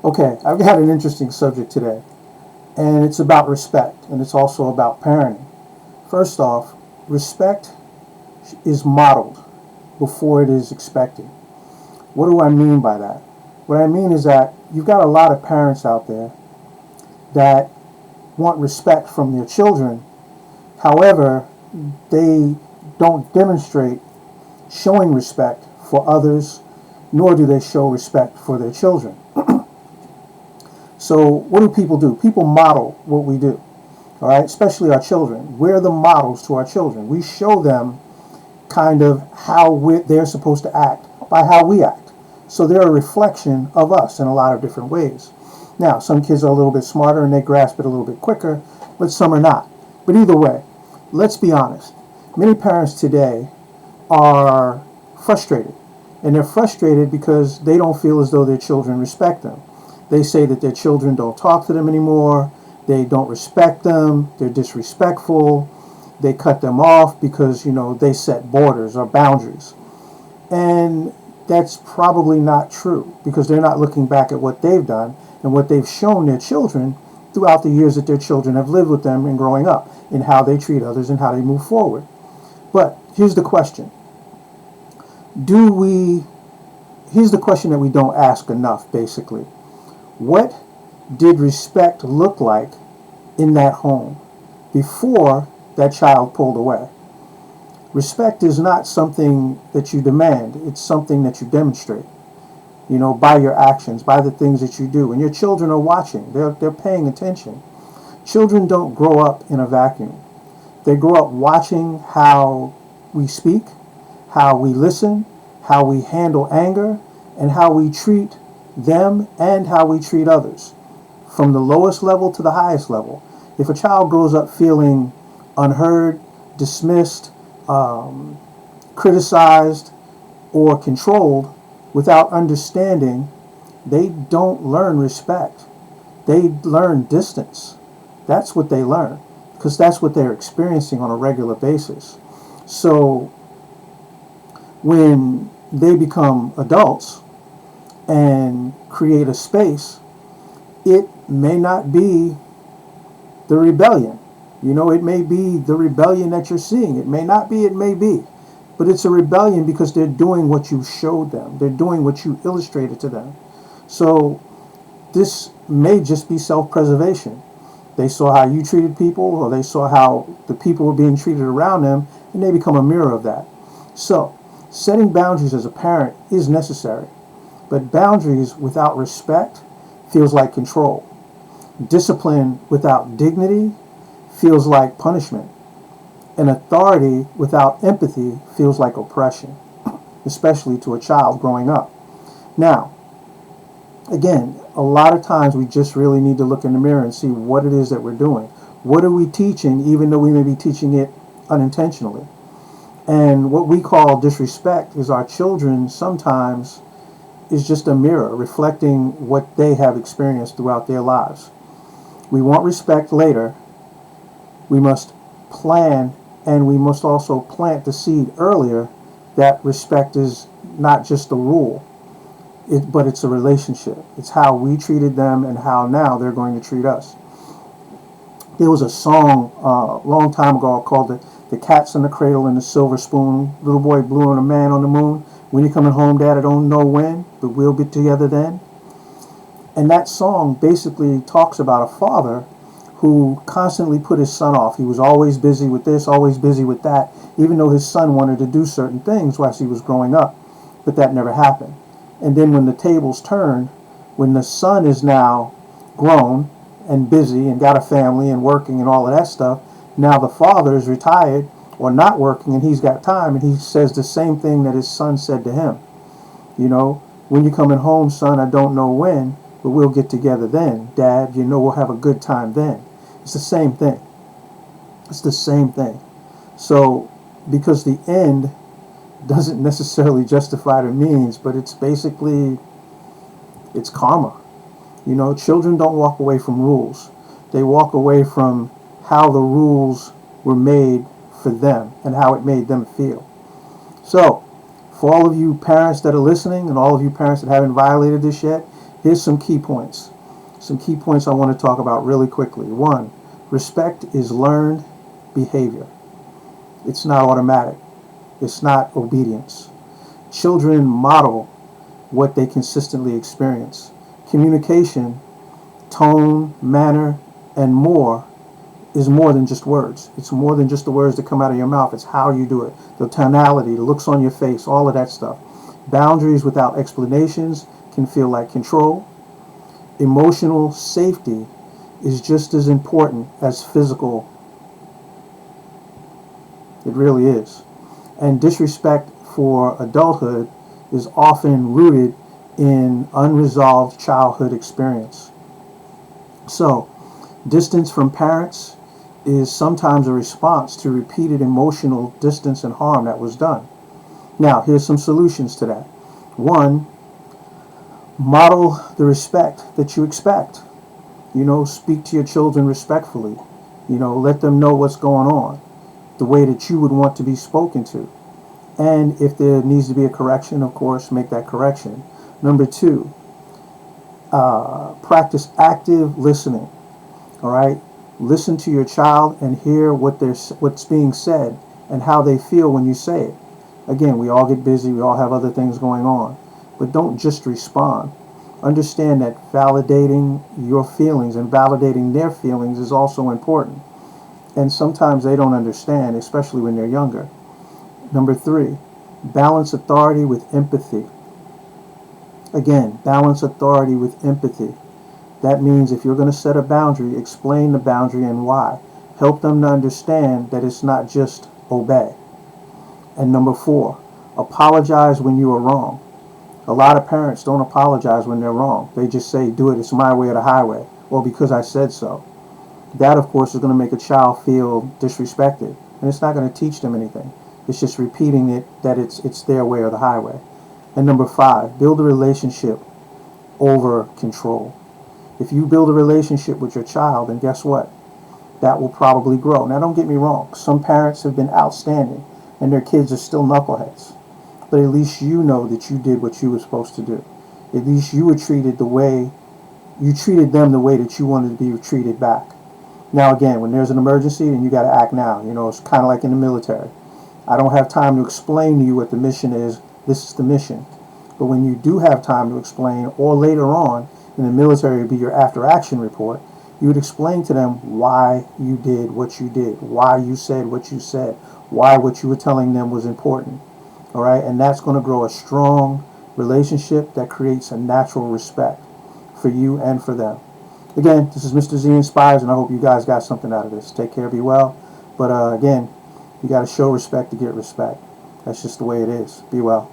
Okay, I've got an interesting subject today, and it's about respect, and it's also about parenting. First off, respect is modeled before it is expected. What do I mean by that? What I mean is that you've got a lot of parents out there that want respect from their children. However, they don't demonstrate showing respect for others, nor do they show respect for their children. So what do people do? People model what we do, all right? Especially our children. We're the models to our children. We show them kind of how they're supposed to act by how we act. So they're a reflection of us in a lot of different ways. Now, some kids are a little bit smarter and they grasp it a little bit quicker, but some are not. But either way, let's be honest. Many parents today are frustrated. And they're frustrated because they don't feel as though their children respect them. They say that their children don't talk to them anymore. They don't respect them. They're disrespectful. They cut them off because, they set borders or boundaries. And that's probably not true because they're not looking back at what they've done and what they've shown their children throughout the years that their children have lived with them and growing up, and how they treat others and how they move forward. But here's the question. Here's the question that we don't ask enough, basically. What did respect look like in that home before that child pulled away? Respect is not something that you demand. It's something that you demonstrate, by your actions, by the things that you do. And your children are watching. They're paying attention. Children don't grow up in a vacuum. They grow up watching how we speak, how we listen, how we handle anger, and how we treat them and how we treat others, from the lowest level to the highest level. If a child grows up feeling unheard, dismissed, criticized, or controlled without understanding, they don't learn respect. They learn distance. That's what they learn because that's what they're experiencing on a regular basis. So when they become adults and create a space, it may not be the rebellion. It may be the rebellion that you're seeing. It may not be, it may be. But it's a rebellion because they're doing what you showed them. They're doing what you illustrated to them. So this may just be self-preservation. They saw how you treated people, or they saw how the people were being treated around them, and they become a mirror of that. So setting boundaries as a parent is necessary. But boundaries without respect feels like control. Discipline without dignity feels like punishment. And authority without empathy feels like oppression, especially to a child growing up. Now, again, a lot of times we just really need to look in the mirror and see what it is that we're doing. What are we teaching, even though we may be teaching it unintentionally? And what we call disrespect is our children sometimes is just a mirror reflecting what they have experienced throughout their lives. We want respect later. We must plan, and we must also plant the seed earlier that respect is not just a rule, but it's a relationship. It's how we treated them and how now they're going to treat us. There was a song a long time ago called the Cats in the Cradle and the Silver Spoon. Little boy blue and a man on the moon. When you coming home, Dad, I don't know when, but we'll get together then. And that song basically talks about a father who constantly put his son off. He was always busy with this, always busy with that, even though his son wanted to do certain things while he was growing up. But that never happened. And then when the tables turn, when the son is now grown and busy and got a family and working and all of that stuff, now the father is retired or not working and he's got time, and he says the same thing that his son said to him. When you're coming home, son, I don't know when, but we'll get together then. Dad, we'll have a good time then. It's the same thing. It's the same thing. So, because the end doesn't necessarily justify the means, but it's basically, it's karma. Children don't walk away from rules. They walk away from how the rules were made for them and how it made them feel. So, for all of you parents that are listening and all of you parents that haven't violated this yet, Here's some key points. Some key points I want to talk about really quickly. One, respect is learned behavior. It's not automatic. It's not obedience. Children model what they consistently experience. Communication, tone, manner, and more is more than just words. It's more than just the words that come out of your mouth. It's how you do it. The tonality, the looks on your face, all of that stuff. Boundaries without explanations can feel like control. Emotional safety is just as important as physical. It really is. And disrespect for adulthood is often rooted in unresolved childhood experience. So, distance from parents is sometimes a response to repeated emotional distance and harm that was done. Now, here's some solutions to that. One, model the respect that you expect. Speak to your children respectfully. Let them know what's going on, the way that you would want to be spoken to. And if there needs to be a correction, of course, make that correction. Number two, practice active listening. All right? Listen to your child and hear what's being said and how they feel when you say it. Again, we all get busy. We all have other things going on. But don't just respond. Understand that validating your feelings and validating their feelings is also important. And sometimes they don't understand, especially when they're younger. Number three, balance authority with empathy. Again, balance authority with empathy. That means if you're going to set a boundary, explain the boundary and why. Help them to understand that it's not just obey. And number four, apologize when you are wrong. A lot of parents don't apologize when they're wrong. They just say, do it, it's my way or the highway, or because I said so. That, of course, is going to make a child feel disrespected, and it's not going to teach them anything. It's just repeating it that it's their way or the highway. And number five, build a relationship over control. If you build a relationship with your child, then guess what? That will probably grow. Now, don't get me wrong. Some parents have been outstanding, and their kids are still knuckleheads. But at least you know that you did what you were supposed to do. At least you were treated you treated them the way that you wanted to be treated back. Now, again, when there's an emergency, then you got to act now. It's kind of like in the military. I don't have time to explain to you what the mission is. This is the mission. But when you do have time to explain, or later on, in the military would be your after-action report, you would explain to them why you did what you did, why you said what you said, why what you were telling them was important. All right? And that's going to grow a strong relationship that creates a natural respect for you and for them. Again, this is Mr. Z Inspires, and I hope you guys got something out of this. Take care, be well. But again, you got to show respect to get respect. That's just the way it is. Be well.